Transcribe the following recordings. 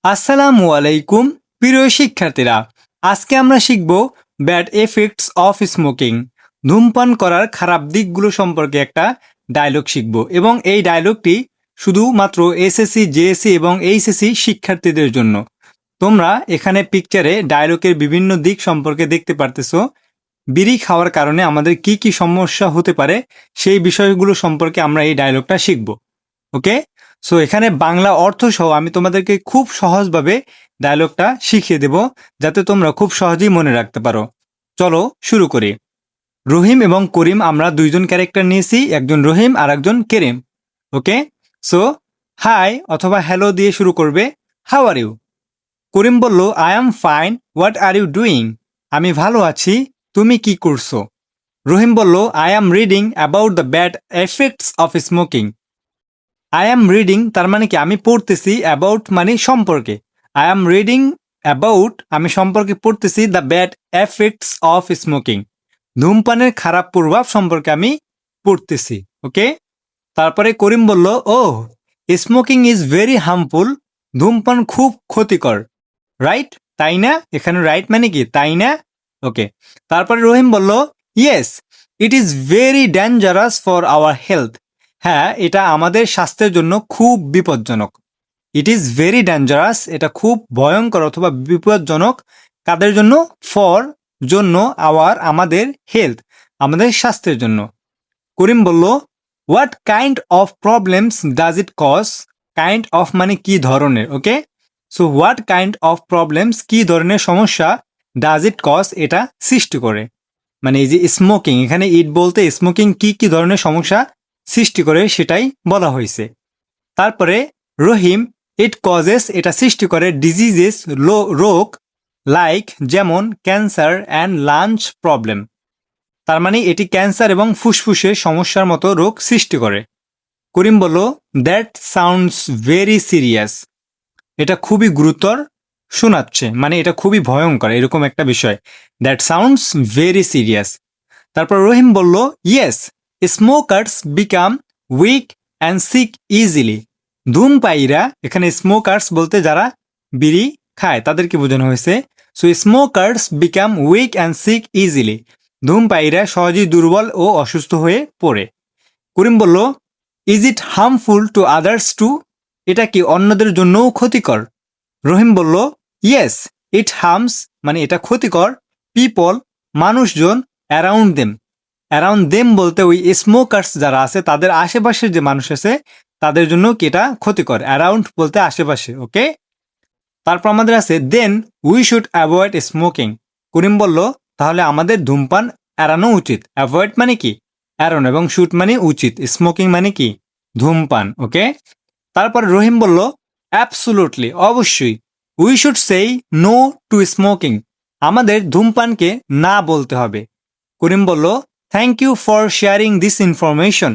আসসালামু আলাইকুম প্রিয় শিক্ষার্থীরা, আজকে আমরা শিখব ব্যাড এফেক্টস অফ স্মোকিং। ধূমপান করার খারাপ দিকগুলো সম্পর্কে একটা ডায়লগ শিখব এবং এই ডায়লগটি শুধুমাত্র এসএসসি, জেএসসি এবং এইচএসসি শিক্ষার্থীদের জন্য। তোমরা এখানে পিকচারে ডায়লগের বিভিন্ন দিক সম্পর্কে দেখতে পারতেছো। বিড়ি খাওয়ার কারণে আমাদের কি কি সমস্যা হতে পারে সেই বিষয়গুলো সম্পর্কে আমরা এই ডায়লগটা শিখব। ওকে, সো এখানে বাংলা অর্থ সহ আমি তোমাদেরকে খুব সহজভাবে ডায়লগটা শিখিয়ে দেব, যাতে তোমরা খুব সহজেই মনে রাখতে পারো। চলো শুরু করি। রহিম এবং করিম, আমরা দুইজন ক্যারেক্টার নিয়েছি, একজন রহিম আর একজন করিম। ওকে, সো হাই অথবা হ্যালো দিয়ে শুরু করবে। How are you? করিম বলল, I am fine, what are you doing? আমি ভালো আছি, তুমি কি করছো? রহিম বলল, I am reading about the bad effects of smoking. I am reading তার মানে কি আমি পড়তেছি, অ্যাবাউট মানে সম্পর্কে। আই অ্যাম রিডিং অ্যাবাউট আমি সম্পর্কে পড়তেছি the bad effects of smoking, ধূমপানের খারাপ প্রভাব সম্পর্কে আমি পড়তেছি। ওকে, তারপরে করিম বলল, ও স্মোকিং ইজ ভেরি হার্মফুল, ধূমপান খুব ক্ষতিকর, রাইট? তাই না? এখানে রাইট মানে কি তাই না? ওকে, তারপরে রহিম বলল, yes it is very dangerous for our health. হ্যাঁ, এটা আমাদের স্বাস্থ্যের জন্য খুব বিপজ্জনক। ইট ইজ ভেরি ডেঞ্জারাস, এটা খুব ভয়ঙ্কর অথবা বিপজ্জনক। কাদের জন্য? ফর জন্য, আওয়ার আমাদের, হেলথ আমাদের স্বাস্থ্যের জন্য। করিম বলল, what kind of problems does it cause? Kind of মানে কি ধরনের। Okay, so what kind of problems কি ধরনের সমস্যা, ডাজ ইট কজ এটা সৃষ্টি করে। মানে এই যে স্মোকিং, এখানে ইট বলতে স্মোকিং কি কি ধরনের সমস্যা সৃষ্টি করে সেটাই বলা হয়েছে। তারপরে রহিম, ইট কজেস এটা সৃষ্টি করে ডিজিজেস রোগ, লাইক যেমন ক্যান্সার অ্যান্ড লাঞ্চ প্রবলেম। তার মানে এটি ক্যান্সার এবং ফুসফুসের সমস্যার মতো রোগ সৃষ্টি করে। করিম বলল, দ্যাট সাউন্ডস ভেরি সিরিয়াস, এটা খুবই গুরুতর শোনাচ্ছে, মানে এটা খুবই ভয়ঙ্কর এরকম একটা বিষয়। That sounds very serious. তারপর রহিম বলল, yes smokers become weak and sick easily. ধূমপায়ীরা, এখানে স্মোকার্স বলতে যারা বিড়ি খায় তাদেরকে বোঝানো হয়েছে। So smokers become weak and sick easily, ধূমপায়ীরা সহজেই দুর্বল ও অসুস্থ হয়ে পড়ে। করিম বলল, is it harmful to others too? এটা কি অন্যদের জন্যও ক্ষতিকর? রহিম বলল, ইয়েস ইট হার্মস মানে এটা ক্ষতিকর, পিপল মানুষজন, অ্যারাউন্ড দেম। অ্যারাউন্ড দেম বলতে ওই স্মোকার্স যারা আছে তাদের আশেপাশের যে মানুষ আছে তাদের জন্য কি এটা ক্ষতিকর। অ্যারাউন্ড বলতে আশেপাশে। ওকে, তারপর আমাদের আছে then we should avoid smoking. Karim বলল, তাহলে আমাদের ধূমপান এড়ানো উচিত। অ্যাভয়েড মানে কি এড়ানো, এবং শুড মানে উচিত, স্মোকিং মানে কি ধূমপান। ওকে, তারপর রহিম বলল, অ্যাবসোলুটলি অবশ্যই, we should say no to smoking, আমাদের ধূমপানকে না বলতে হবে। করিম বলল, thank you for sharing this information,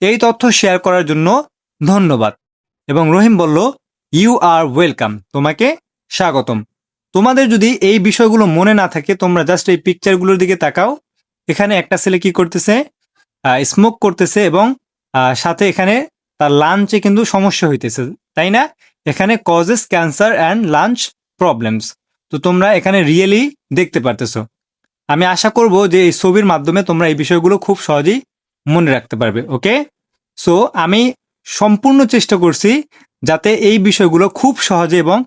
এই তথ্য শেয়ার করার জন্য ধন্যবাদ। এবং রহিম বলল, ইউ আর ওয়েলকাম, তোমাকে স্বাগতম। তোমাদের যদি এই বিষয়গুলো মনে না থাকে, তোমরা জাস্ট এই পিকচারগুলোর দিকে তাকাও। এখানে একটা ছেলে কি করতেছে, স্মোক করতেছে, এবং সাথে এখানে তার লাঞ্চে কিন্তু সমস্যা হইতেছে, তাই না? এখানে causes cancer and lunch problems. তো তোমরা এখানে রিয়েলি দেখতে পারতেছো। আমি আশা করব যে এই ছবির মাধ্যমে তোমরা এই বিষয়গুলো খুব সহজেই মনে রাখতে পারবে। ওকে, সো আমি সম্পূর্ণ চেষ্টা করছি যাতে এই বিষয়গুলো খুব সহজে এবং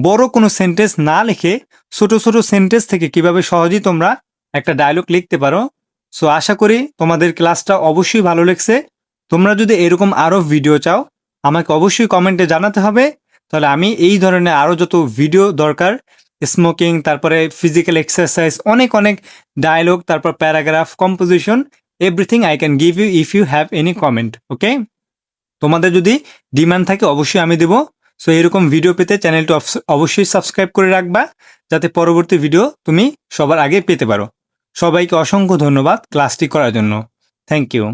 বড় কোনো সেন্টেন্স না লিখে ছোট ছোট সেন্টেন্স থেকে কিভাবে সহজেই তোমরা একটা ডায়লগ লিখতে পারো। সো আশা করি তোমাদের ক্লাসটা অবশ্যই ভালো লেগেছে। তোমরা যদি এরকম আরও ভিডিও চাও আমাকে অবশ্যই কমেন্টে জানাতে হবে, তাহলে আমি এই ধরনের আরও যত ভিডিও দরকার, স্মোকিং, তারপরে ফিজিক্যাল এক্সারসাইজ, অনেক অনেক ডায়লগ, তারপর paragraph, composition, everything I can give you if you have any comment. Okay, তোমাদের যদি ডিমান্ড থাকে অবশ্যই আমি দেবো। সো এরকম ভিডিও পেতে চ্যানেলটি অবশ্যই সাবস্ক্রাইব করে রাখবা, যাতে পরবর্তী ভিডিও তুমি সবার আগে পেতে পারো। সবাইকে অসংখ্য ধন্যবাদ ক্লাসটি করার জন্য। Thank you.